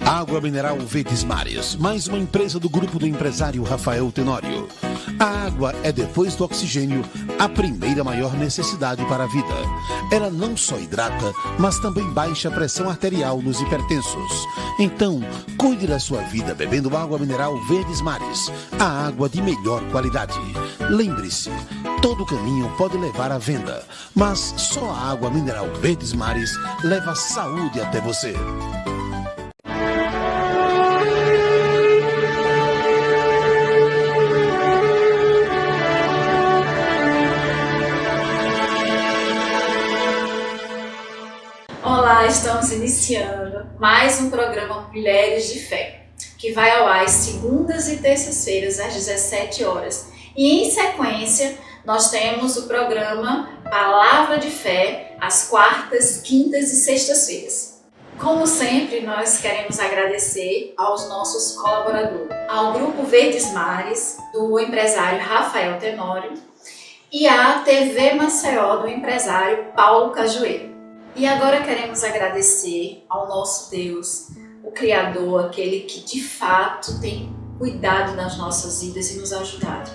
Água mineral Verdes Mares, mais uma empresa do grupo do empresário Rafael Tenório. A água é, depois do oxigênio, a primeira maior necessidade para a vida. Ela não só hidrata, mas também baixa a pressão arterial nos hipertensos. Então, cuide da sua vida bebendo água mineral Verdes Mares, a água de melhor qualidade. Lembre-se, todo caminho pode levar à venda, mas só a água mineral Verdes Mares leva saúde até você. Olá, estamos iniciando mais um programa Mulheres de Fé, que vai ao ar às segundas e terças-feiras às 17 horas. E em sequência, nós temos o programa Palavra de Fé às quartas, quintas e sextas-feiras. Como sempre, nós queremos agradecer aos nossos colaboradores, ao Grupo Verdes Mares, do empresário Rafael Tenório, e à TV Maceió, do empresário Paulo Cajueiro. E agora queremos agradecer ao nosso Deus, o Criador, aquele que de fato tem cuidado das nossas vidas e nos ajudado.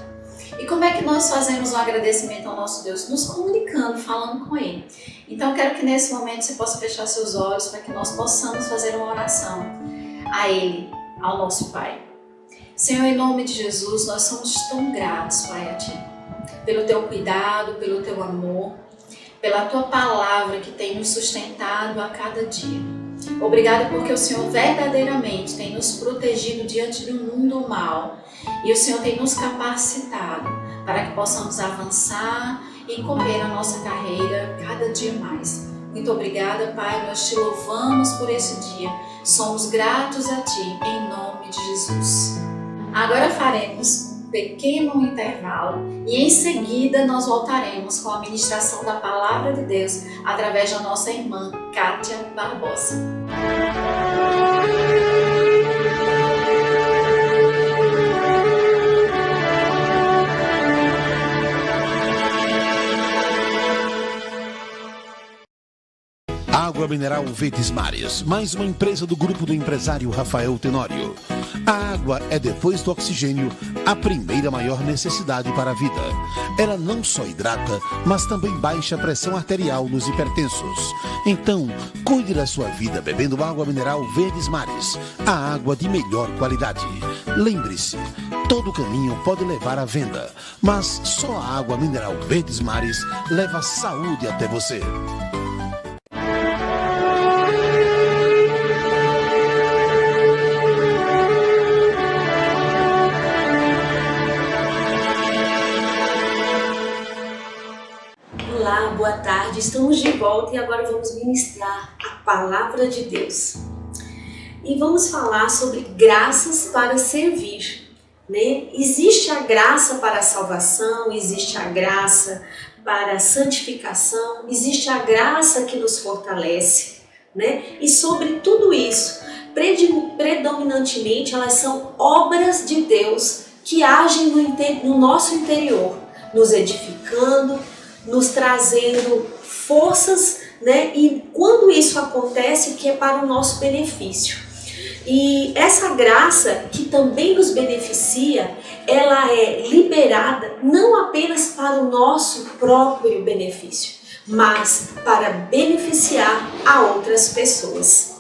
E como é que nós fazemos um agradecimento ao nosso Deus? Nos comunicando, falando com Ele. Então quero que nesse momento você possa fechar seus olhos para que nós possamos fazer uma oração a Ele, ao nosso Pai. Senhor, em nome de Jesus, nós somos tão gratos, Pai, a Ti, pelo Teu cuidado, pelo Teu amor, pela Tua palavra que tem nos sustentado a cada dia. Obrigada porque o Senhor verdadeiramente tem nos protegido diante do mundo mal e o Senhor tem nos capacitado para que possamos avançar e correr a nossa carreira cada dia mais. Muito obrigada, Pai, nós Te louvamos por esse dia, somos gratos a Ti, em nome de Jesus. Agora faremos pequeno intervalo e em seguida nós voltaremos com a ministração da Palavra de Deus através da nossa irmã Kátia Barbosa. Água mineral Verdes Mares, mais uma empresa do grupo do empresário Rafael Tenório. A água é, depois do oxigênio, a primeira maior necessidade para a vida. Ela não só hidrata, mas também baixa a pressão arterial nos hipertensos. Então, cuide da sua vida bebendo água mineral Verdes Mares, a água de melhor qualidade. Lembre-se, todo caminho pode levar à venda, mas só a água mineral Verdes Mares leva saúde até você. Olá, boa tarde, estamos de volta e agora vamos ministrar a Palavra de Deus. E vamos falar sobre graças para servir, né? Existe a graça para a salvação, existe a graça para a santificação, existe a graça que nos fortalece, né? E sobre tudo isso, predominantemente elas são obras de Deus que agem no nosso interior, nos edificando, nos trazendo forças, né? E quando isso acontece, que é para o nosso benefício. E essa graça que também nos beneficia, ela é liberada não apenas para o nosso próprio benefício, mas para beneficiar a outras pessoas.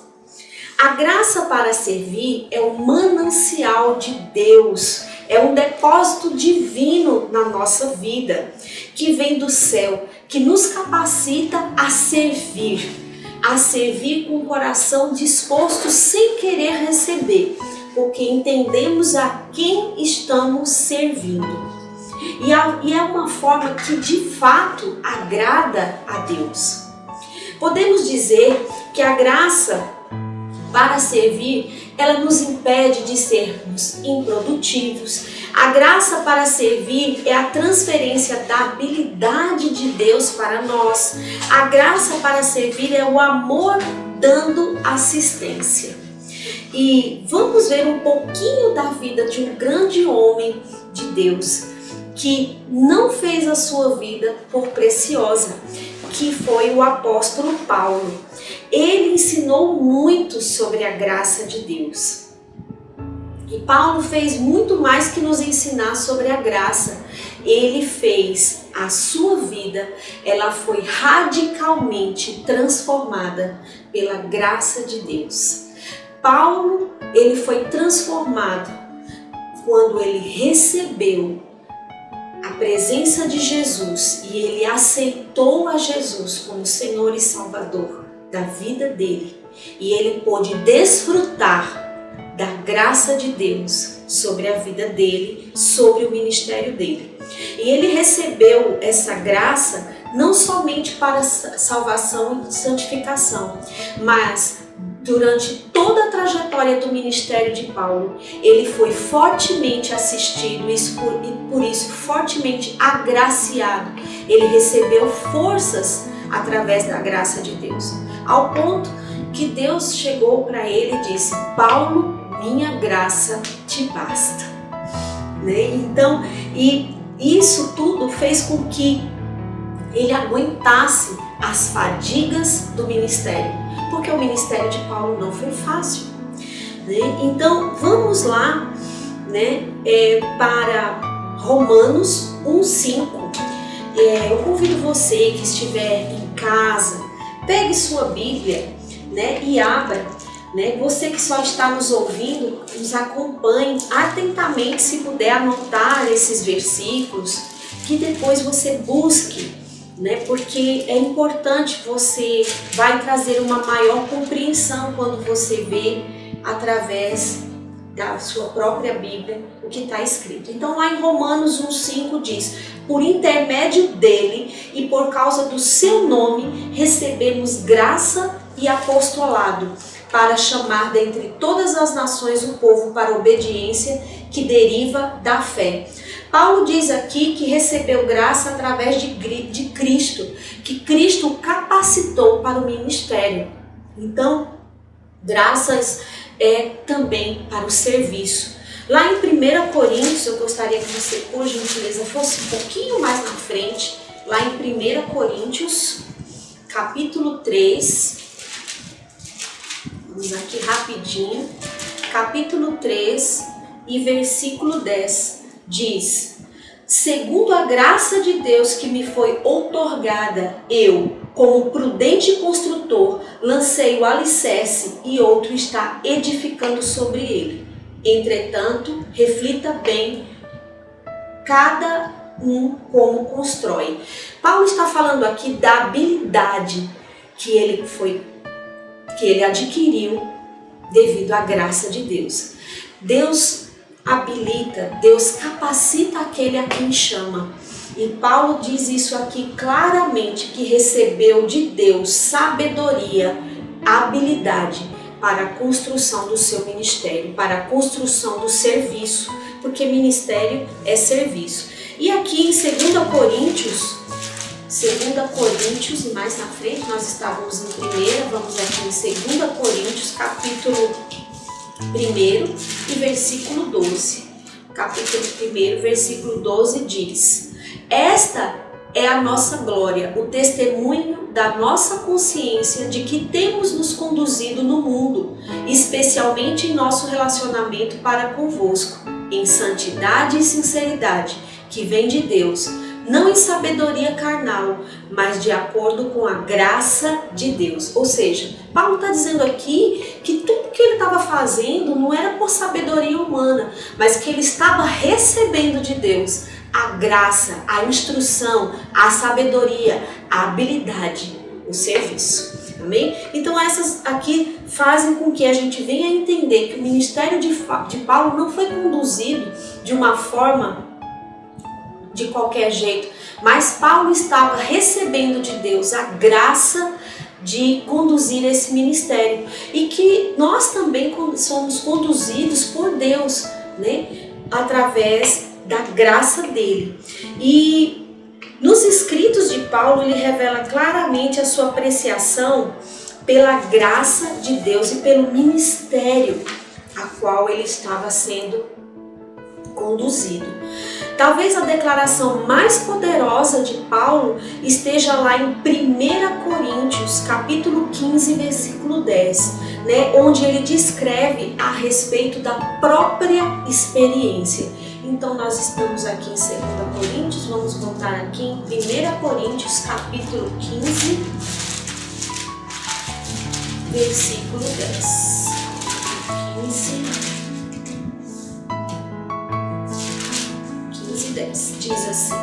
A graça para servir é um manancial de Deus, é um depósito divino na nossa vida, que vem do céu, que nos capacita a servir com o coração disposto sem querer receber, porque entendemos a quem estamos servindo. E é uma forma que de fato agrada a Deus. Podemos dizer que a graça para servir, ela nos impede de sermos improdutivos. A graça para servir é a transferência da habilidade de Deus para nós. A graça para servir é o amor dando assistência. E vamos ver um pouquinho da vida de um grande homem de Deus que não fez a sua vida por preciosa, que foi o apóstolo Paulo. Ele ensinou muito sobre a graça de Deus. E Paulo fez muito mais que nos ensinar sobre a graça. Ele fez a sua vida, ela foi radicalmente transformada pela graça de Deus. Paulo, ele foi transformado quando ele recebeu a presença de Jesus e ele aceitou a Jesus como Senhor e Salvador da vida dele. E ele pôde desfrutar da graça de Deus sobre a vida dele, sobre o ministério dele. E ele recebeu essa graça não somente para salvação e santificação, mas durante toda a trajetória do ministério de Paulo, ele foi fortemente assistido e por isso fortemente agraciado. Ele recebeu forças através da graça de Deus, ao ponto que Deus chegou para ele e disse: Paulo, minha graça te basta. Então, e isso tudo fez com que ele aguentasse as fadigas do ministério, porque o ministério de Paulo não foi fácil. Então, vamos lá para Romanos 1:5. Eu convido você que estiver em casa, pegue sua Bíblia e abra. Você que só está nos ouvindo, nos acompanhe atentamente, se puder anotar esses versículos, que depois você busque, porque é importante, você vai trazer uma maior compreensão quando você vê através da sua própria Bíblia o que está escrito. Então lá em Romanos 1:5 diz: por intermédio dele e por causa do seu nome recebemos graça e apostolado, para chamar dentre todas as nações o povo para a obediência que deriva da fé. Paulo diz aqui que recebeu graça através de Cristo, que Cristo o capacitou para o ministério. Então, graças também para o serviço. Lá em 1 Coríntios, eu gostaria que você, por gentileza, fosse um pouquinho mais na frente, lá em 1 Coríntios, capítulo 3, vamos aqui rapidinho, capítulo 3 e versículo 10, diz: segundo a graça de Deus que me foi outorgada, eu, como prudente construtor, lancei o alicerce e outro está edificando sobre ele. Entretanto, reflita bem cada um como constrói. Paulo está falando aqui da habilidade que ele adquiriu devido à graça de Deus. Deus habilita, Deus capacita aquele a quem chama. E Paulo diz isso aqui claramente, que recebeu de Deus sabedoria, habilidade para a construção do seu ministério, para a construção do serviço, porque ministério é serviço. E aqui em 2 Coríntios, mais na frente, nós estávamos em 1, vamos aqui em 2 Coríntios, capítulo 1 e versículo 12. Capítulo 1, versículo 12 diz: esta é a nossa glória, o testemunho da nossa consciência de que temos nos conduzido no mundo, especialmente em nosso relacionamento para convosco, em santidade e sinceridade, que vem de Deus, não em sabedoria carnal, mas de acordo com a graça de Deus. Ou seja, Paulo está dizendo aqui que tudo que ele estava fazendo não era por sabedoria humana, mas que ele estava recebendo de Deus a graça, a instrução, a sabedoria, a habilidade, o serviço. Amém? Então essas aqui fazem com que a gente venha entender que o ministério de Paulo não foi conduzido de uma forma de qualquer jeito, mas Paulo estava recebendo de Deus a graça de conduzir esse ministério, e que nós também somos conduzidos por Deus, através da graça dele. E nos escritos de Paulo ele revela claramente a sua apreciação pela graça de Deus e pelo ministério a qual ele estava sendo conduzido. Talvez a declaração mais poderosa de Paulo esteja lá em 1 Coríntios, capítulo 15, versículo 10, né, onde ele descreve a respeito da própria experiência. Então nós estamos aqui em 2 Coríntios, vamos voltar aqui em 1 Coríntios, capítulo 15, versículo 10. 15:10 diz assim: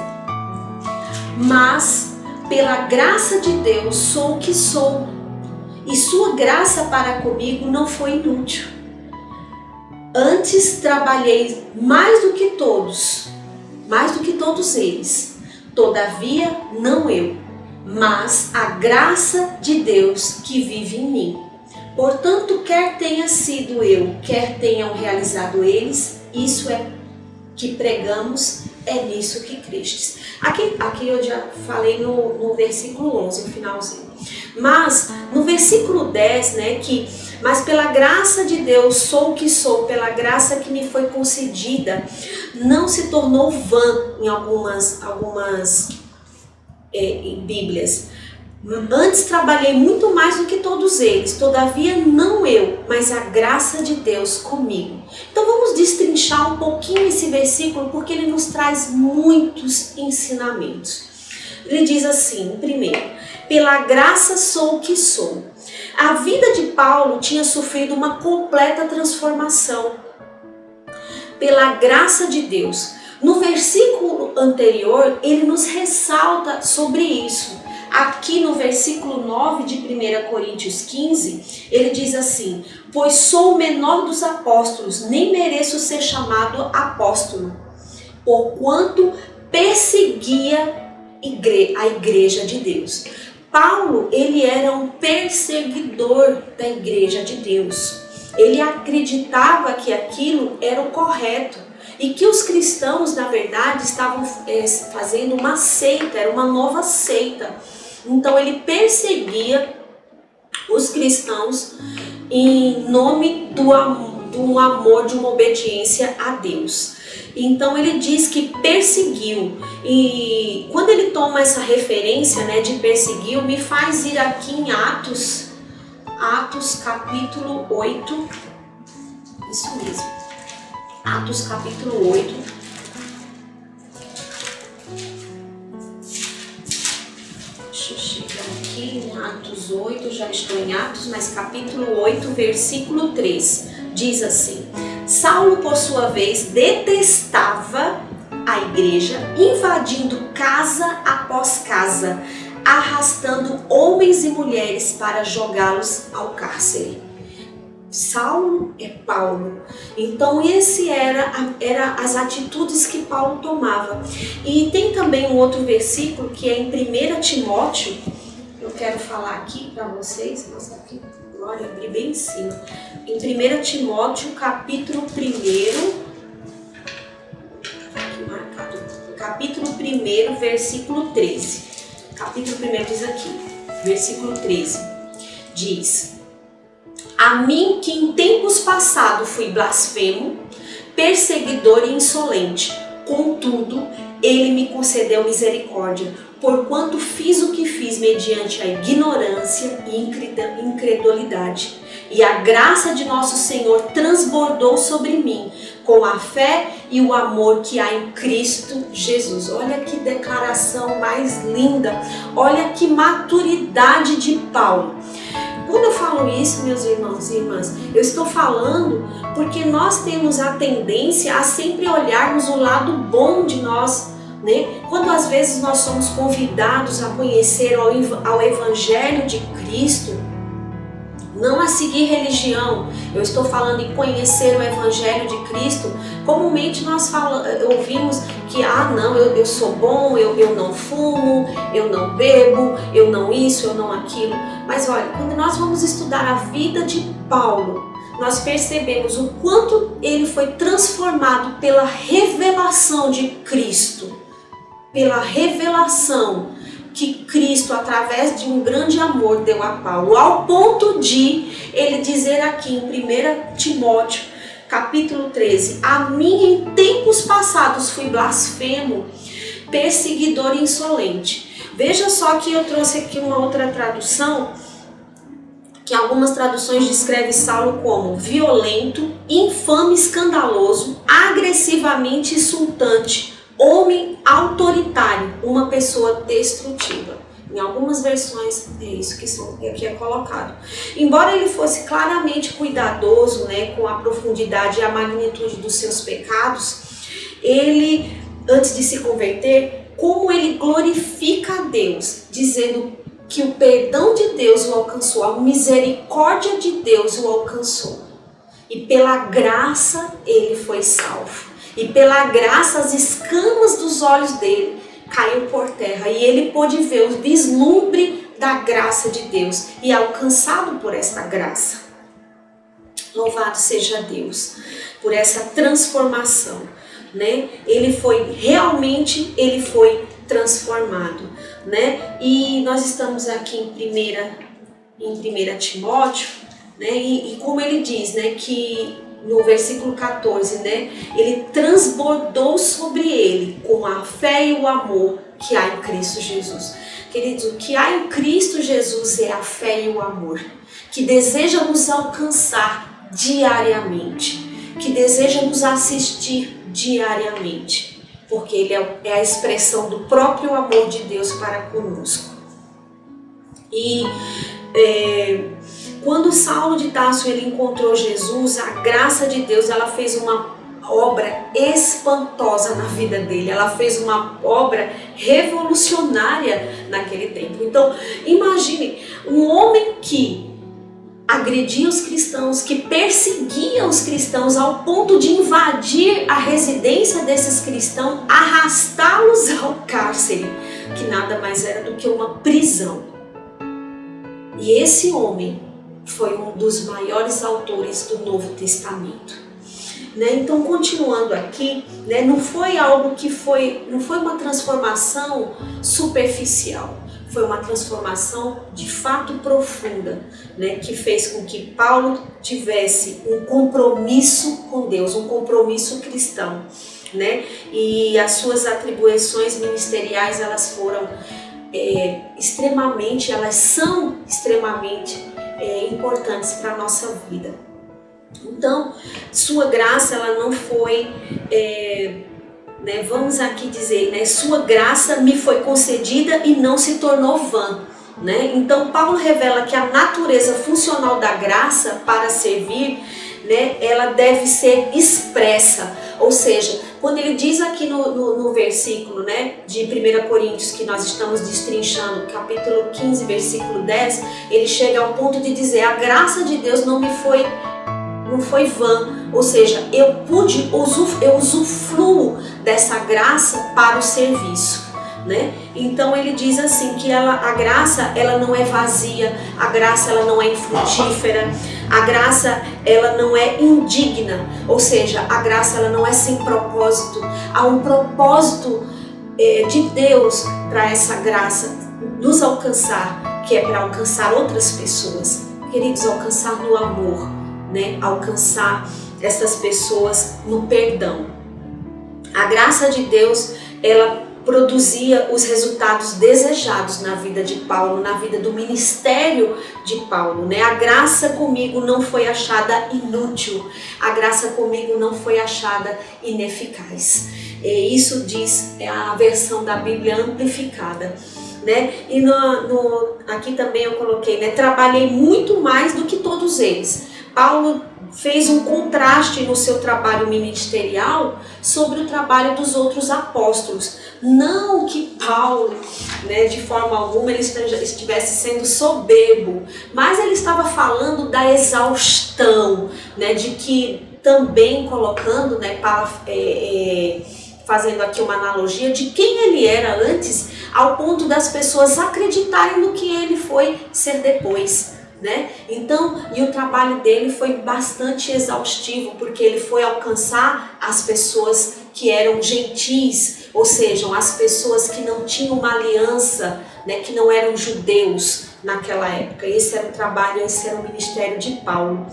mas pela graça de Deus sou o que sou, e sua graça para comigo não foi inútil. Antes trabalhei mais do que todos eles. Todavia, não eu, mas a graça de Deus que vive em mim. Portanto, quer tenha sido eu, quer tenham realizado eles, isso é que pregamos, é nisso que crestes. Aqui eu já falei no versículo 11, no finalzinho. Mas no versículo 10, né, mas pela graça de Deus sou o que sou, pela graça que me foi concedida, não se tornou vã em algumas Bíblias. Antes trabalhei muito mais do que todos eles, todavia não eu, mas a graça de Deus comigo. Então vamos destrinchar um pouquinho esse versículo, porque ele nos traz muitos ensinamentos. Ele diz assim, primeiro, pela graça sou o que sou. A vida de Paulo tinha sofrido uma completa transformação pela graça de Deus. No versículo anterior, ele nos ressalta sobre isso. Aqui no versículo 9 de 1 Coríntios 15, ele diz assim: pois sou o menor dos apóstolos, nem mereço ser chamado apóstolo, porquanto perseguia a igreja de Deus. Paulo, ele era um perseguidor da igreja de Deus. Ele acreditava que aquilo era o correto e que os cristãos, na verdade, estavam fazendo uma seita, era uma nova seita. Então ele perseguia os cristãos em nome do amor, de uma obediência a Deus. Então ele diz que perseguiu, e quando ele toma essa referência, né, de perseguiu, me faz ir aqui em Atos capítulo 8, isso mesmo, Atos capítulo 8, deixa eu chegar aqui em Atos 8, já estou em Atos, mas capítulo 8, versículo 3, diz assim: Saulo, por sua vez, detestava a igreja, invadindo casa após casa, arrastando homens e mulheres para jogá-los ao cárcere. Saulo é Paulo. Então esse era as atitudes que Paulo tomava. E tem também um outro versículo que é em 1 Timóteo. Eu quero falar aqui para vocês, mostrar aqui, olha, abri bem em cima. Em 1 Timóteo, capítulo 1, aqui marcado, capítulo 1, versículo 13. Capítulo 1 diz aqui, versículo 13, diz: a mim que em tempos passados fui blasfemo, perseguidor e insolente, contudo, ele me concedeu misericórdia, porquanto fiz o que fiz mediante a ignorância e incredulidade. E a graça de nosso Senhor transbordou sobre mim, com a fé e o amor que há em Cristo Jesus. Olha que declaração mais linda, olha que maturidade de Paulo. Quando eu falo isso, meus irmãos e irmãs, eu estou falando porque nós temos a tendência a sempre olharmos o lado bom de nós, né? Quando às vezes nós somos convidados a conhecer ao Evangelho de Cristo, não a seguir religião, eu estou falando em conhecer o Evangelho de Cristo. Comumente nós ouvimos que, não, eu sou bom, eu não fumo, eu não bebo, eu não isso, eu não aquilo. Mas olha, quando nós vamos estudar a vida de Paulo, nós percebemos o quanto ele foi transformado pela revelação de Cristo, pela revelação que Cristo, através de um grande amor, deu a Paulo, ao ponto de ele dizer aqui em 1 Timóteo, capítulo 13, a mim em tempos passados fui blasfemo, perseguidor e insolente. Veja só que eu trouxe aqui uma outra tradução, que algumas traduções descrevem Saulo como violento, infame, escandaloso, agressivamente insultante, homem autoritário, uma pessoa destrutiva. Em algumas versões é isso que é colocado. Embora ele fosse claramente cuidadoso, né, com a profundidade e a magnitude dos seus pecados, ele, antes de se converter, como ele glorifica a Deus, dizendo que o perdão de Deus o alcançou, a misericórdia de Deus o alcançou. E pela graça ele foi salvo. E pela graça as escamas dos olhos dele caiu por terra e ele pôde ver o vislumbre da graça de Deus e alcançado por esta graça. Louvado seja Deus por essa transformação, né? Ele foi transformado, né? E nós estamos aqui em 1 Timóteo, né? E como ele diz, né, que no versículo 14, né, ele transbordou sobre ele com a fé e o amor que há em Cristo Jesus. Queridos, o que há em Cristo Jesus é a fé e o amor, que deseja nos alcançar diariamente, que deseja nos assistir diariamente, porque ele é a expressão do próprio amor de Deus para conosco. E quando Saulo de Tarso ele encontrou Jesus, a graça de Deus ela fez uma obra espantosa na vida dele, ela fez uma obra revolucionária naquele tempo. Então imagine um homem que agredia os cristãos, que perseguia os cristãos ao ponto de invadir a residência desses cristãos, arrastá-los ao cárcere, que nada mais era do que uma prisão. E esse homem foi um dos maiores autores do Novo Testamento, né? Então, continuando aqui, né, não foi uma transformação superficial, foi uma transformação de fato profunda, né, que fez com que Paulo tivesse um compromisso com Deus, um compromisso cristão, né? E as suas atribuições ministeriais elas foram são extremamente importantes para a nossa vida. Então, sua graça ela não foi, vamos aqui dizer, né, sua graça me foi concedida e não se tornou vã. Né? Então, Paulo revela que a natureza funcional da graça para servir, né, ela deve ser expressa, ou seja, quando ele diz aqui no versículo, né, de 1 Coríntios, que nós estamos destrinchando, capítulo 15, versículo 10, ele chega ao ponto de dizer, a graça de Deus não foi vã, ou seja, eu usufruo dessa graça para o serviço. Né? Então ele diz assim que a graça ela não é vazia, a graça ela não é infrutífera, a graça ela não é indigna, ou seja, a graça ela não é sem propósito. Há um propósito de Deus para essa graça nos alcançar, que é para alcançar outras pessoas, queridos, alcançar no amor, né? Alcançar essas pessoas no perdão. A graça de Deus ela produzia os resultados desejados na vida de Paulo, na vida do ministério de Paulo, né? A graça comigo não foi achada inútil, a graça comigo não foi achada ineficaz. E isso diz a versão da Bíblia amplificada, né? E aqui também eu coloquei, né? Trabalhei muito mais do que todos eles. Paulo fez um contraste no seu trabalho ministerial sobre o trabalho dos outros apóstolos. Não que Paulo, né, de forma alguma, ele estivesse sendo soberbo, mas ele estava falando da exaustão, né, de que também colocando, né, fazendo aqui uma analogia de quem ele era antes, ao ponto das pessoas acreditarem no que ele foi ser depois. Né? Então, e o trabalho dele foi bastante exaustivo, porque ele foi alcançar as pessoas que eram gentis, ou seja, as pessoas que não tinham uma aliança, né, que não eram judeus naquela época. Esse era o trabalho, esse era o ministério de Paulo.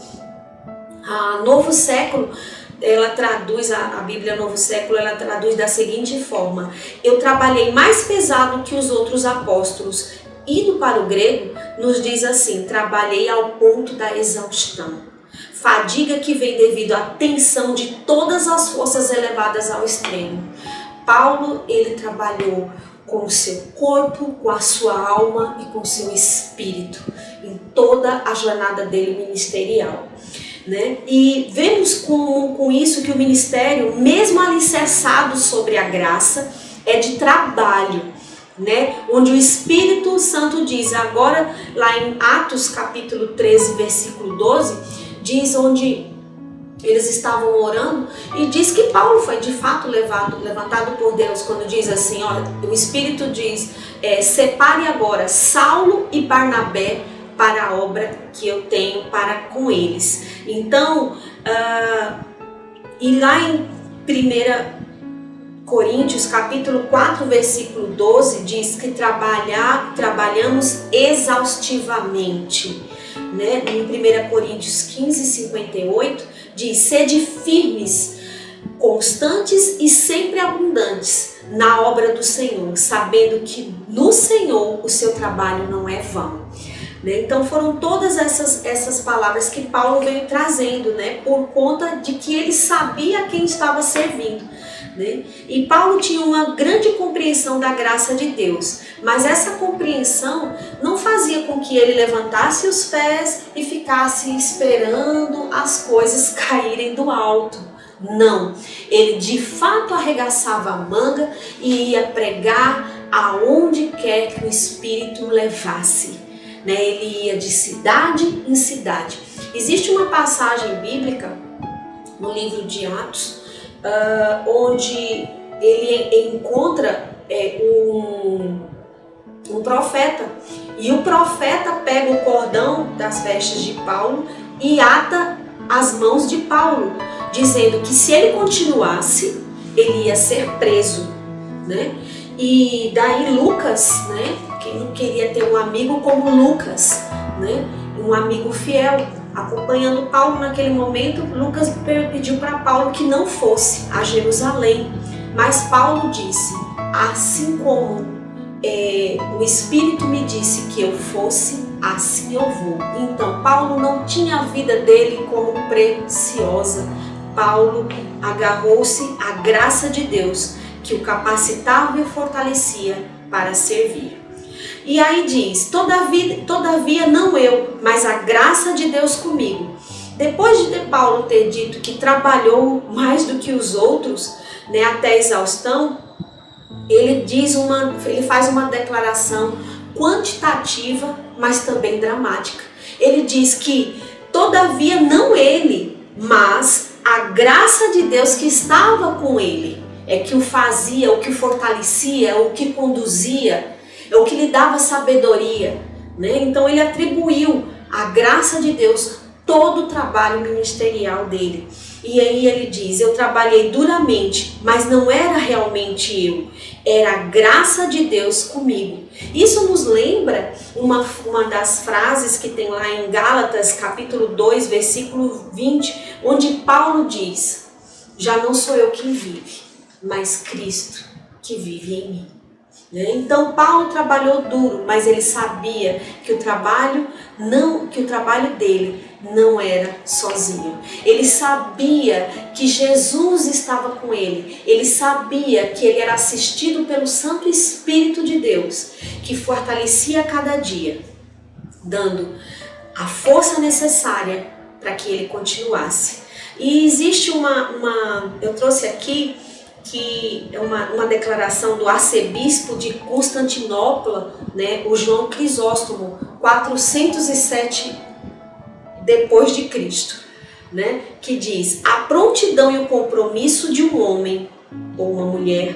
A Novo Século, ela traduz, a Bíblia Novo Século, ela traduz da seguinte forma: eu trabalhei mais pesado que os outros apóstolos. Indo para o grego, nos diz assim: trabalhei ao ponto da exaustão. Fadiga que vem devido à tensão de todas as forças elevadas ao extremo. Paulo, ele trabalhou com o seu corpo, com a sua alma e com o seu espírito, em toda a jornada dele ministerial. Né? E vemos com isso que o ministério, mesmo alicerçado sobre a graça, é de trabalho, né? Onde o Espírito Santo diz, agora lá em Atos capítulo 13, versículo 12, diz onde eles estavam orando e diz que Paulo foi de fato levantado por Deus, quando diz assim, ó, o Espírito diz, separe agora Saulo e Barnabé para a obra que eu tenho para com eles. Então, e lá em 1 Coríntios, capítulo 4, versículo 12, diz que trabalhamos exaustivamente. Né? Em 1 Coríntios 15, 58, diz, sede firmes, constantes e sempre abundantes na obra do Senhor, sabendo que no Senhor o seu trabalho não é vão. Então foram todas essas palavras que Paulo veio trazendo, né, por conta de que ele sabia a quem estava servindo. Né? E Paulo tinha uma grande compreensão da graça de Deus, mas essa compreensão não fazia com que ele levantasse os pés e ficasse esperando as coisas caírem do alto. Não, ele de fato arregaçava a manga e ia pregar aonde quer que o Espírito o levasse. Né? Ele ia de cidade em cidade. Existe uma passagem bíblica no livro de Atos, onde ele encontra um profeta, e o profeta pega o cordão das vestes de Paulo e ata as mãos de Paulo, dizendo que se ele continuasse, ele ia ser preso. Né? E daí Lucas, né? Quem não queria ter um amigo como Lucas, né? Um amigo fiel, acompanhando Paulo naquele momento, Lucas pediu para Paulo que não fosse a Jerusalém. Mas Paulo disse, assim como o Espírito me disse que eu fosse, assim eu vou. Então Paulo não tinha a vida dele como preciosa. Paulo agarrou-se à graça de Deus, que o capacitava e o fortalecia para servir. E aí diz, todavia não eu, mas a graça de Deus comigo. Depois de Paulo ter dito que trabalhou mais do que os outros, né, até a exaustão, ele faz uma declaração quantitativa, mas também dramática. Ele diz que, todavia não ele, mas a graça de Deus que estava com ele, é que o fazia, o que o fortalecia, o que conduzia, é o que lhe dava sabedoria. Né? Então ele atribuiu à graça de Deus todo o trabalho ministerial dele. E aí ele diz, eu trabalhei duramente, mas não era realmente eu, era a graça de Deus comigo. Isso nos lembra uma das frases que tem lá em Gálatas, capítulo 2, versículo 20, onde Paulo diz, já não sou eu quem vive, mas Cristo que vive em mim. Então Paulo trabalhou duro, mas ele sabia que o trabalho dele não era sozinho. Ele sabia que Jesus estava com ele. Ele sabia que ele era assistido pelo Santo Espírito de Deus, que fortalecia cada dia, dando a força necessária para que ele continuasse. E existe eu trouxe aqui que é uma declaração do arcebispo de Constantinopla, né, o João Crisóstomo, 407 depois de Cristo, né, que diz: a prontidão e o compromisso de um homem ou uma mulher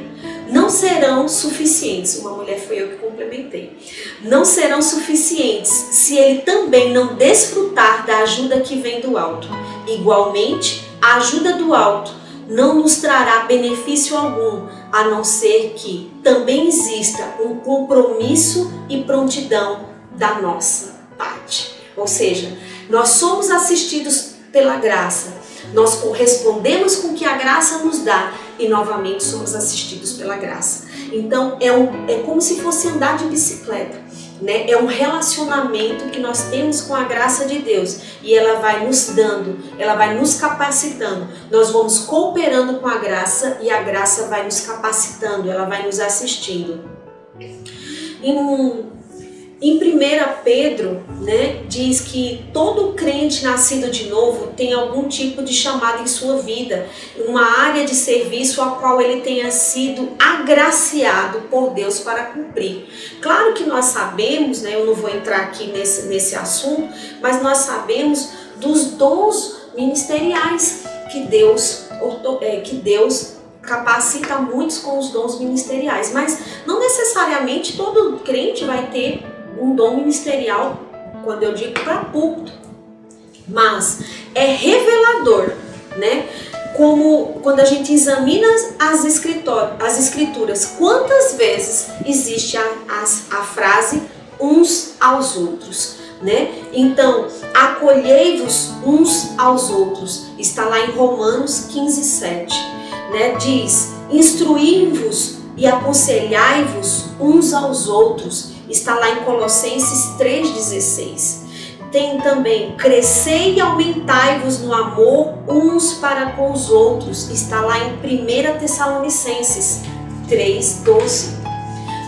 não serão suficientes. Uma mulher foi eu que complementei. Não serão suficientes se ele também não desfrutar da ajuda que vem do alto. Igualmente, a ajuda do alto não nos trará benefício algum, a não ser que também exista um compromisso e prontidão da nossa parte. Ou seja, nós somos assistidos pela graça. Nós correspondemos com o que a graça nos dá e novamente somos assistidos pela graça. Então é como se fosse andar de bicicleta, né? É um relacionamento que nós temos com a graça de Deus e ela vai nos dando, ela vai nos capacitando. Nós vamos cooperando com a graça e a graça vai nos capacitando, ela vai nos assistindo. Em 1 Pedro, né, diz que todo crente nascido de novo tem algum tipo de chamado em sua vida, uma área de serviço a qual ele tenha sido agraciado por Deus para cumprir. Claro que nós sabemos, né, eu não vou entrar aqui nesse assunto, mas nós sabemos dos dons ministeriais que Deus capacita muitos com os dons ministeriais, mas não necessariamente todo crente vai ter um dom ministerial, quando eu digo para púlpito, mas é revelador, né? Como quando a gente examina as escrituras, quantas vezes existe a frase uns aos outros, né? Então, acolhei-vos uns aos outros, está lá em Romanos 15:7, né? Diz, instruí-vos e aconselhai-vos uns aos outros, está lá em Colossenses 3,16. Tem também, crescei e aumentai-vos no amor uns para com os outros, está lá em 1 Tessalonicenses 3,12.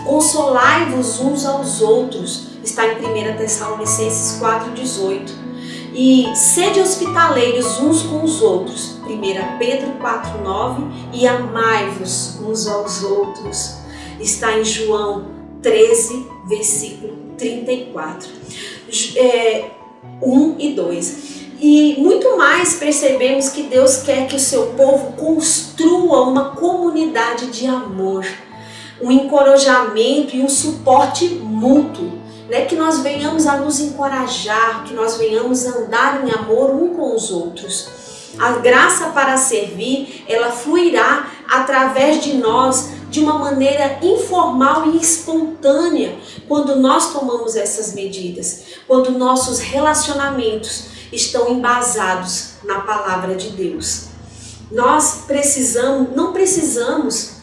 Consolai-vos uns aos outros, está em 1 Tessalonicenses 4,18. E sede hospitaleiros uns com os outros, 1 Pedro 4,9. E amai-vos uns aos outros, está em João 13, versículo 34, 1 e 2. E muito mais percebemos que Deus quer que o seu povo construa uma comunidade de amor, um encorajamento e um suporte mútuo, né? Que nós venhamos a nos encorajar, que nós venhamos a andar em amor um com os outros. A graça para servir, ela fluirá através de nós de uma maneira informal e espontânea quando nós tomamos essas medidas, quando nossos relacionamentos estão embasados na palavra de Deus. Nós não precisamos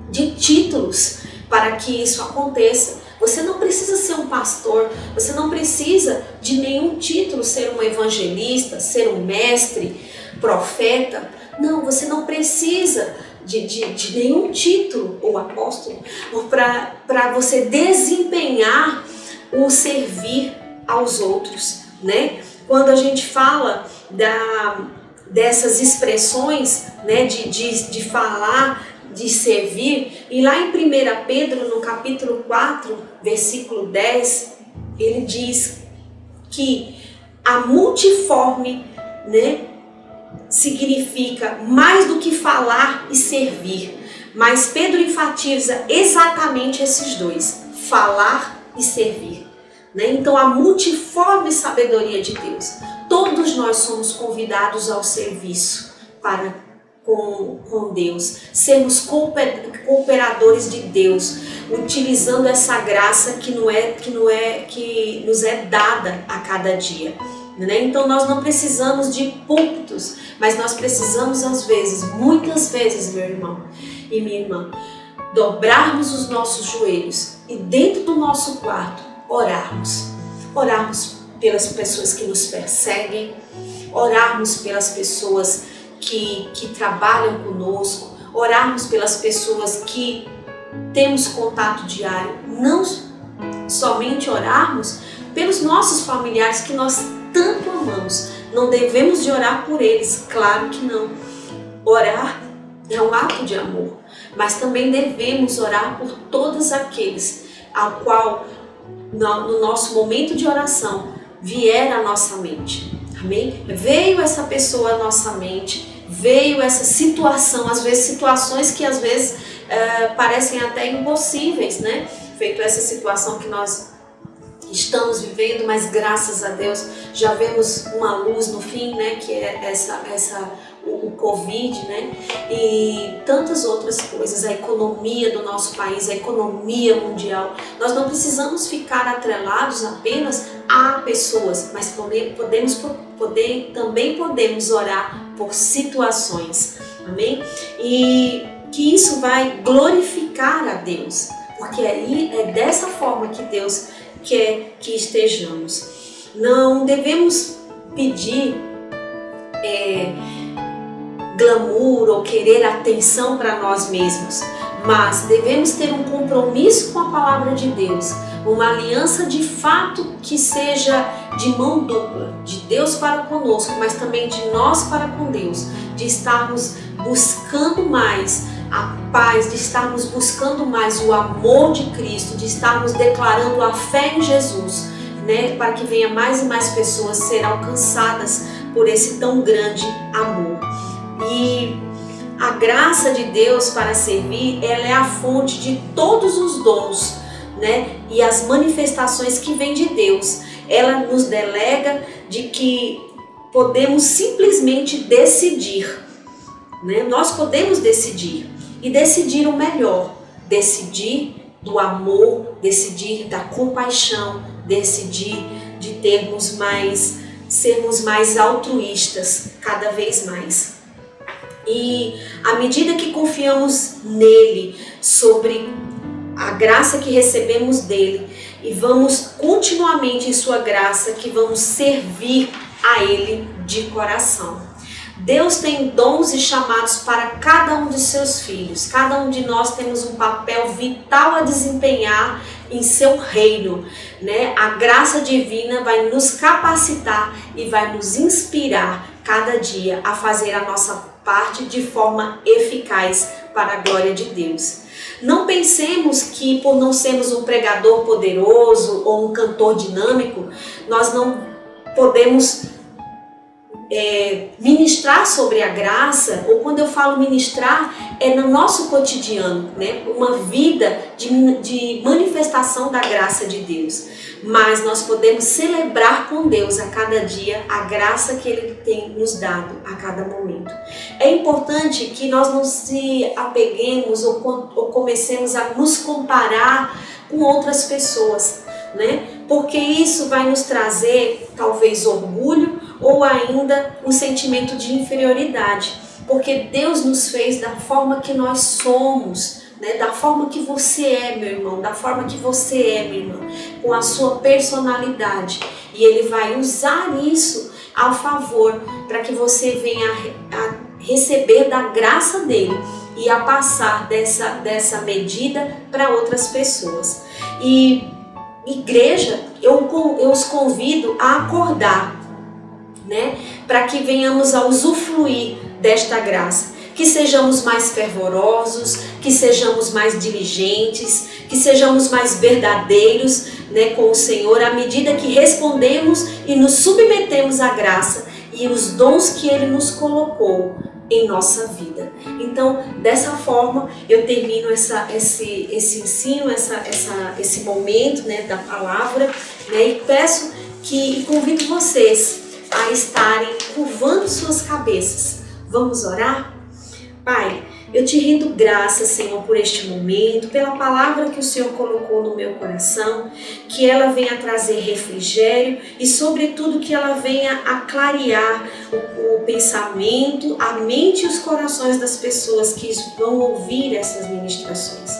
de títulos para que isso aconteça. Você não precisa ser um pastor, você não precisa de nenhum título, ser um evangelista, ser um mestre, profeta. Não, você não precisa de nenhum título ou apóstolo para você desempenhar o servir aos outros, né? Quando a gente fala dessas expressões, né, de falar, de servir, e lá em 1 Pedro, no capítulo 4, versículo 10, ele diz que a multiforme, né, significa mais do que falar e servir. Mas Pedro enfatiza exatamente esses dois, falar e servir, né? Então a multiforme sabedoria de Deus. Todos nós somos convidados ao serviço com Deus, sermos cooperadores de Deus, utilizando essa graça que nos é dada a cada dia. Então nós não precisamos de púlpitos, mas nós precisamos às vezes, muitas vezes, meu irmão e minha irmã, dobrarmos os nossos joelhos e dentro do nosso quarto orarmos pelas pessoas que nos perseguem, orarmos pelas pessoas que trabalham conosco, orarmos pelas pessoas que temos contato diário, não somente orarmos pelos nossos familiares que nós tanto amamos. Não devemos de orar por eles, claro que não. Orar é um ato de amor, mas também devemos orar por todos aqueles ao qual no nosso momento de oração vier à nossa mente. Amém? Veio essa pessoa à nossa mente, veio essa situação, às vezes situações que às vezes parecem até impossíveis, né? Feito essa situação que nós estamos vivendo, mas graças a Deus já vemos uma luz no fim, né? Que é o Covid, né? E tantas outras coisas, a economia do nosso país, a economia mundial. Nós não precisamos ficar atrelados apenas a pessoas, mas também podemos orar por situações, amém? E que isso vai glorificar a Deus, porque aí é dessa forma que Deus quer que estejamos. Não devemos pedir glamour ou querer atenção para nós mesmos, mas devemos ter um compromisso com a palavra de Deus, uma aliança de fato que seja de mão dupla, de Deus para conosco, mas também de nós para com Deus, de estarmos buscando mais a paz, de estarmos buscando mais o amor de Cristo, de estarmos declarando a fé em Jesus, né, para que venha mais e mais pessoas ser alcançadas por esse tão grande amor. E a graça de Deus para servir, ela é a fonte de todos os dons, né? E as manifestações que vêm de Deus. Ela nos delega de que podemos simplesmente decidir, né? Nós podemos decidir e decidir o melhor, decidir do amor, decidir da compaixão, decidir de sermos mais altruístas cada vez mais. E à medida que confiamos nele, sobre a graça que recebemos dele, e vamos continuamente em sua graça, que vamos servir a ele de coração. Deus tem dons e chamados para cada um de seus filhos. Cada um de nós temos um papel vital a desempenhar em seu reino, né? A graça divina vai nos capacitar e vai nos inspirar cada dia a fazer a nossa parte de forma eficaz para a glória de Deus. Não pensemos que por não sermos um pregador poderoso ou um cantor dinâmico, nós não podemos ministrar sobre a graça, ou quando eu falo ministrar, é no nosso cotidiano, né? Uma vida de manifestação da graça de Deus. Mas nós podemos celebrar com Deus a cada dia a graça que Ele tem nos dado a cada momento. É importante que nós não se apeguemos ou comecemos a nos comparar com outras pessoas, né? Porque isso vai nos trazer talvez orgulho ou ainda um sentimento de inferioridade, porque Deus nos fez da forma que nós somos, né? Da forma que você é, meu irmão, da forma que você é, minha irmã, com a sua personalidade, e Ele vai usar isso a favor para que você venha a receber da graça dele e a passar dessa medida para outras pessoas. E igreja, eu os convido a acordar, né? Para que venhamos a usufruir desta graça, que sejamos mais fervorosos, que sejamos mais diligentes, que sejamos mais verdadeiros, né, com o Senhor, à medida que respondemos e nos submetemos à graça e os dons que Ele nos colocou em nossa vida. Então, dessa forma, eu termino esse ensino, esse momento, né, da palavra, né, e peço e convido vocês a estarem curvando suas cabeças. Vamos orar? Pai, eu te rendo graças, Senhor, por este momento, pela palavra que o Senhor colocou no meu coração, que ela venha trazer refrigério e, sobretudo, que ela venha a clarear o pensamento, a mente e os corações das pessoas que vão ouvir essas ministrações.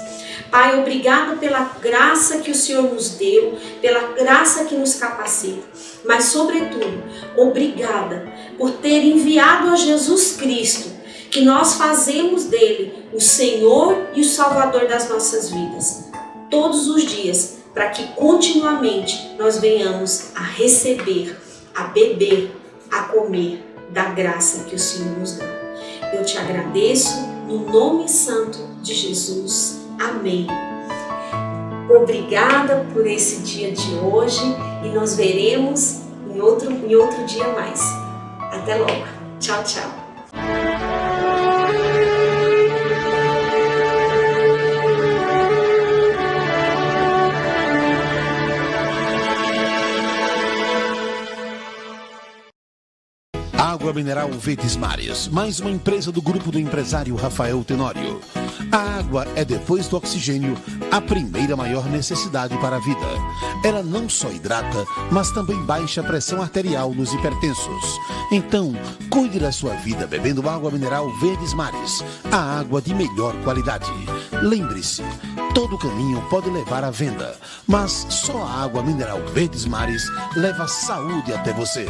Pai, obrigada pela graça que o Senhor nos deu, pela graça que nos capacita, mas, sobretudo, obrigada por ter enviado a Jesus Cristo, que nós fazemos dele o Senhor e o Salvador das nossas vidas, todos os dias, para que continuamente nós venhamos a receber, a beber, a comer da graça que o Senhor nos dá. Eu te agradeço no nome santo de Jesus. Amém. Obrigada por esse dia de hoje e nos veremos em outro dia mais. Até logo. Tchau, tchau. Água mineral Verdes Mares, mais uma empresa do grupo do empresário Rafael Tenório. A água é, depois do oxigênio, a primeira maior necessidade para a vida. Ela não só hidrata, mas também baixa a pressão arterial nos hipertensos. Então, cuide da sua vida bebendo água mineral Verdes Mares, a água de melhor qualidade. Lembre-se, todo caminho pode levar à venda, mas só a água mineral Verdes Mares leva saúde até você.